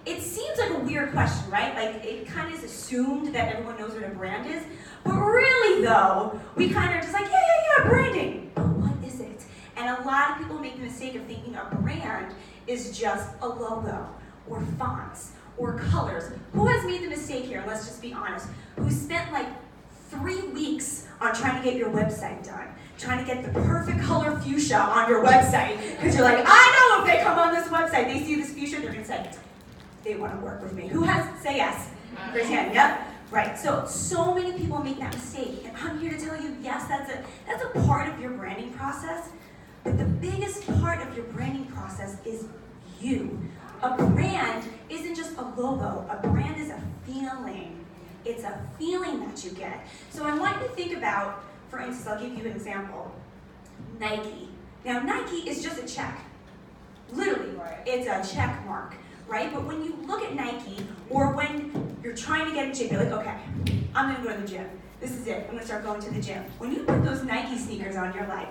it seems like a weird question, right? Like, it kind of is assumed that everyone knows what a brand is, but really, though, we kind of are just like, yeah, branding. But what is it? And a lot of people make the mistake of thinking a brand is just a logo, or fonts, or colors. Who has made the mistake here, let's just be honest, who spent like 3 weeks on trying to get your website done, trying to get the perfect color fuchsia on your website, because you're like, I know if they come on this website, they see this fuchsia, they're gonna say, they want to work with me. Who has, say yes? Raise your hand, yep. Right, so many people make that mistake, and I'm here to tell you, yes, that's a part of your branding process, but the biggest part of your branding process is you. A brand isn't just a logo, a brand is a feeling. It's a feeling that you get. So I want you to think about, for instance, I'll give you an example, Nike. Now Nike is just a check. Literally, it's a check mark. Right? But when you look at Nike, or when you're trying to get in shape, you're like, okay, I'm gonna go to the gym. This is it, I'm gonna start going to the gym. When you put those Nike sneakers on, you're like,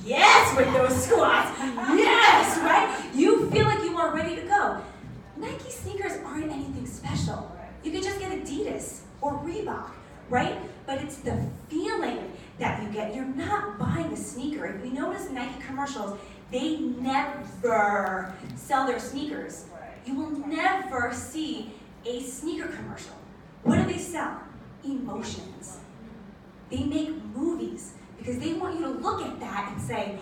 yes, with those squats, yes, right? You feel like you are ready to go. Nike sneakers aren't anything special. You could just get Adidas or Reebok, right? But it's the feeling that you get. You're not buying a sneaker. If you notice Nike commercials, they never sell their sneakers. You will never see a sneaker commercial. What do they sell? Emotions. They make movies because they want you to look at that and say,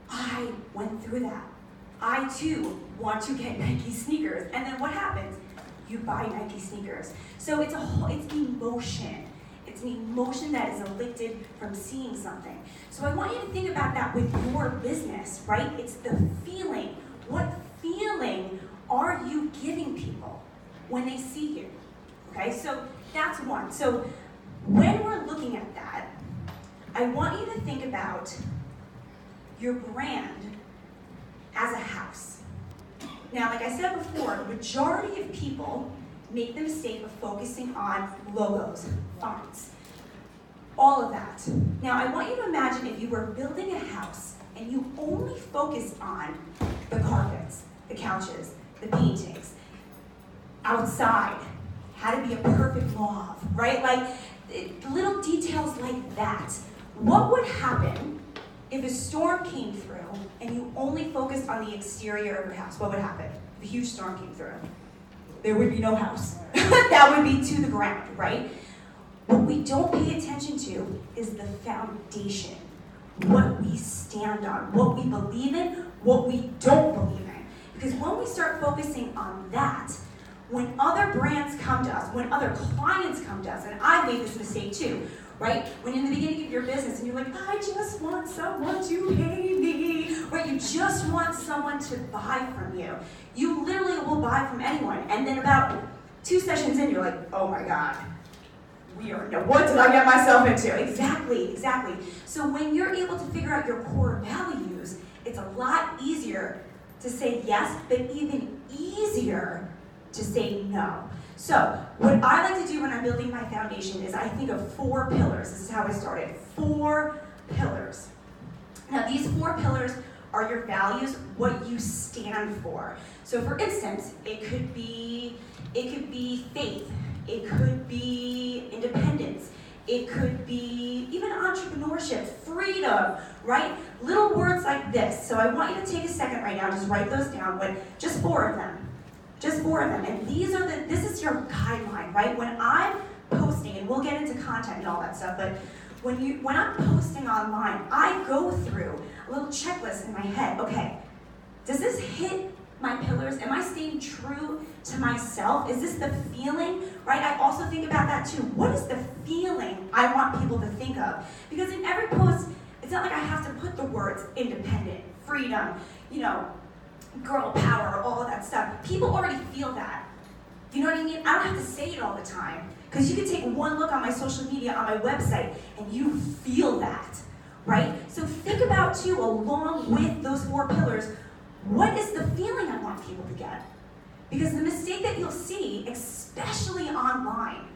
I went through that. I too want to get Nike sneakers. And then what happens? You buy Nike sneakers. So it's emotion. It's an emotion that is elicited from seeing something. So I want you to think about that with your business, right? It's the feeling. What feeling are you giving people when they see you? Okay, so that's one. So when we're looking at that, I want you to think about your brand as a house. Now, like I said before, the majority of people make the mistake of focusing on logos, fonts, all of that. Now, I want you to imagine if you were building a house and you only focused on the carpets, the couches, the paintings, outside, how to be a perfect mauve, right? Like little details like that. What would happen if a storm came through and you only focused on the exterior of your house? What would happen if a huge storm came through? There would be no house. That would be to the ground, right? What we don't pay attention to is the foundation, what we stand on, what we believe in, what we don't believe in. Because when we start focusing on that, when other brands come to us, when other clients come to us, and I made this mistake too, right? When in the beginning of your business and you're like, I just want someone to pay me, right? You just want someone to buy from you. You literally will buy from anyone. And then about 2 sessions in, you're like, oh my God, what did I get myself into? Exactly. So when you're able to figure out your core values, it's a lot easier to say yes, but even easier to say no. So what I like to do when I'm building my foundation is I think of 4 pillars. This is how I started. 4 pillars. Now these 4 pillars are your values, what you stand for. So for instance, it could be faith. It could be independence. It could be even entrepreneurship, freedom, right? Little words like this. So I want you to take a second right now, just write those down, but just 4 of them. Just 4 of them. And this is your guideline, right? When I'm posting, and we'll get into content and all that stuff, but when I'm posting online, I go through a little checklist in my head. Okay, does this hit my pillars? Am I staying true to myself? Is this the feeling, right? I also think about that too. What is the feeling I want people to think of? Because in every post, it's not like I have to put the words independent, freedom, girl power, all of that stuff. People already feel that. You know what I mean? I don't have to say it all the time. Because you can take one look on my social media, on my website, and you feel that, right? So think about too, along with those 4 pillars, what is the feeling I want people to get? Because the mistake that you'll see, especially online,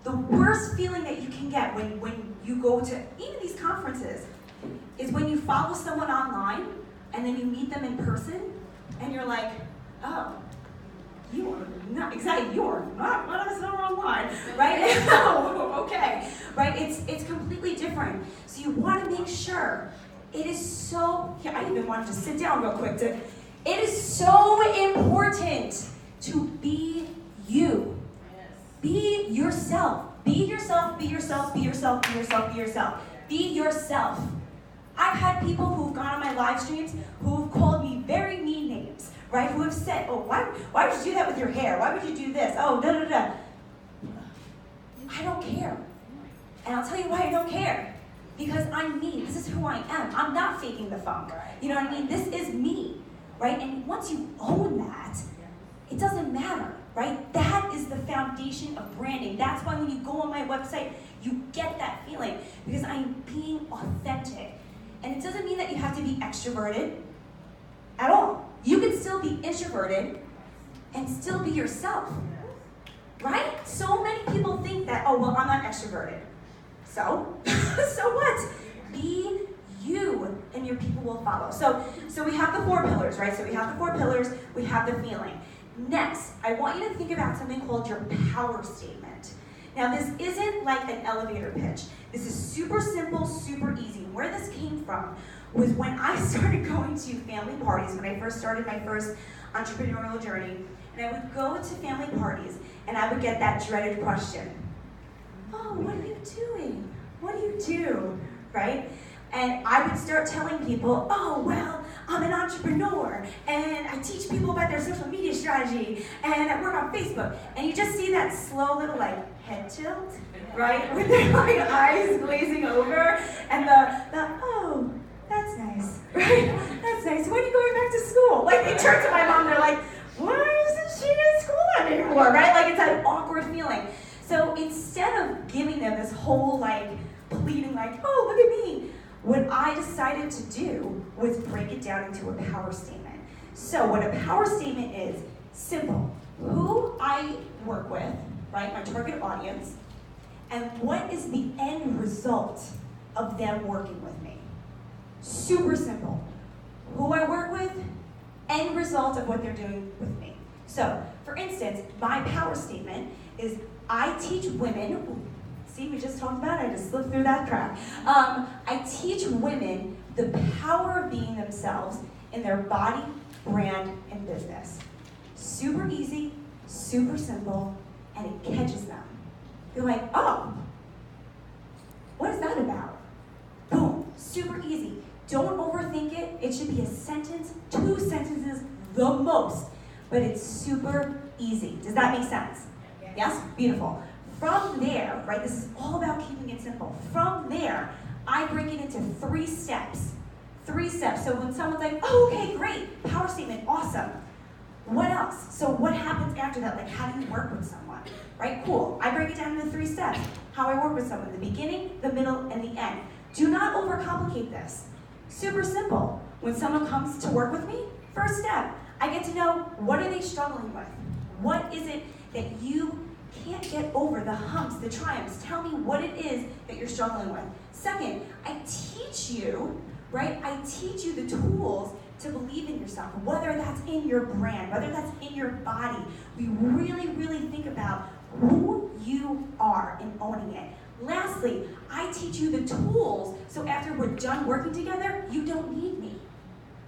the worst feeling that you can get when you go to even these conferences is when you follow someone online and then you meet them in person and you're like, oh, you not exactly, you are not let us know online, right? No, okay, right? It's completely different. So you want to make sure it is so, yeah, I even wanted to sit down real quick. It is so important to be you. Yes. Be yourself. Be yourself, be yourself, be yourself, be yourself, be yourself. Be yourself. I've had people who've gone on my live streams who've called me very mean names, right? Who have said, oh, why would you do that with your hair? Why would you do this? Oh, da da da. I don't care. And I'll tell you why I don't care. Because I'm me. This is who I am. I'm not faking the funk. You know what I mean? This is me, right? And once you own that, it doesn't matter, right? That is the foundation of branding. That's why when you go on my website, you get that feeling. Because I'm being authentic. And it doesn't mean that you have to be extroverted at all. You can still be introverted and still be yourself, right? So many people think that, oh, well, I'm not extroverted. So? So what? Be you, and your people will follow. So we have the 4 pillars, right? So we have the 4 pillars, we have the feeling. Next, I want you to think about something called your power statement. Now, this isn't like an elevator pitch. This is super simple, super easy. Where this came from was when I started going to family parties, when I first started my first entrepreneurial journey, and I would go to family parties, and I would get that dreaded question. Oh, what are you doing? What do you do, right? And I would start telling people, oh, well, I'm an entrepreneur, and I teach people about their social media strategy, and I work on Facebook. And you just see that slow little, like, head tilt, right? With their, like, eyes glazing over, and the oh, that's nice, right? That's nice. When are you going back to school? Like, they turn to my mom, they're like, why isn't she in school anymore, right? Like, it's that awkward feeling. So instead of giving them this whole, like, pleading, like, oh, look at me, what I decided to do was break it down into a power statement. So what a power statement is, simple. Who I work with, right, my target audience, and what is the end result of them working with me. Super simple. Who I work with, end result of what they're doing with me. So, for instance, my power statement is I teach women, see, we just talked about it, I just slipped through that crack. I teach women the power of being themselves in their body, brand, and business. Super easy, super simple, and it catches them. They're like, oh, what is that about? Boom, super easy. Don't overthink it. It should be a sentence, 2 sentences, the most. But it's super easy. Does that make sense? Yes? Beautiful. From there, right, this is all about keeping it simple. From there, I break it into 3 steps. 3 steps. So when someone's like, oh, okay, great, power statement, awesome. What else? So what happens after that? Like, how do you work with someone? Right, cool. I break it down into 3 steps. How I work with someone, the beginning, the middle, and the end. Do not overcomplicate this. Super simple. When someone comes to work with me, first step, I get to know what are they struggling with? What is it that you can't get over, the humps, the triumphs? Tell me what it is that you're struggling with. Second, I teach you, right? I teach you the tools to believe in yourself, whether that's in your brand, whether that's in your body. We really, really think about who you are and owning it. Lastly, I teach you the tools so after we're done working together, you don't need me.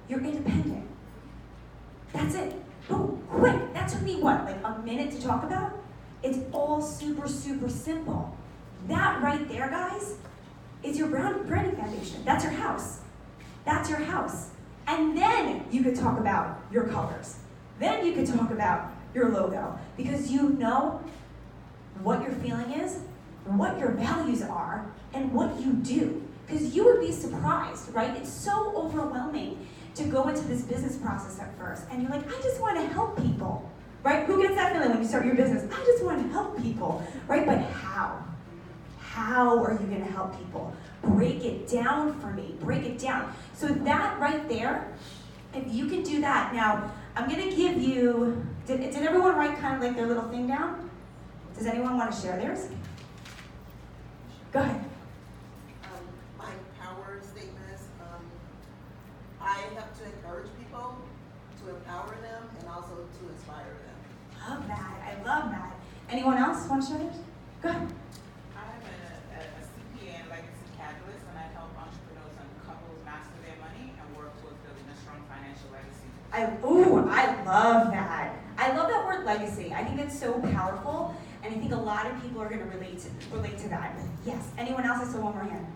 You're independent. That's it. Boom, quick. That took me what, like a minute to talk about? It's all super, super simple. That right there, guys, is your branding foundation. That's your house. That's your house. And then you could talk about your colors. Then you could talk about your logo. Because you know what your feeling is, what your values are, and what you do. Because you would be surprised, right? It's so overwhelming to go into this business process at first. And you're like, I just want to help people, right? Who gets that feeling when you start your business? I just want to help people, right? But how? How are you going to help people? Break it down for me. Break it down. So that right there, if you can do that. Now, I'm going to give you, did everyone write kind of like their little thing down? Does anyone want to share theirs? Go ahead. My power statement is, I have to encourage people, to empower them, and also to inspire them. Love that. Anyone else want to share theirs? Go ahead. I'm a CPA and legacy catalyst, and I help entrepreneurs and couples master their money and work towards building a strong financial legacy. I love that. I love that word legacy. I think it's so powerful, and I think a lot of people are going to relate to that. Yes. Anyone else? I saw one more hand.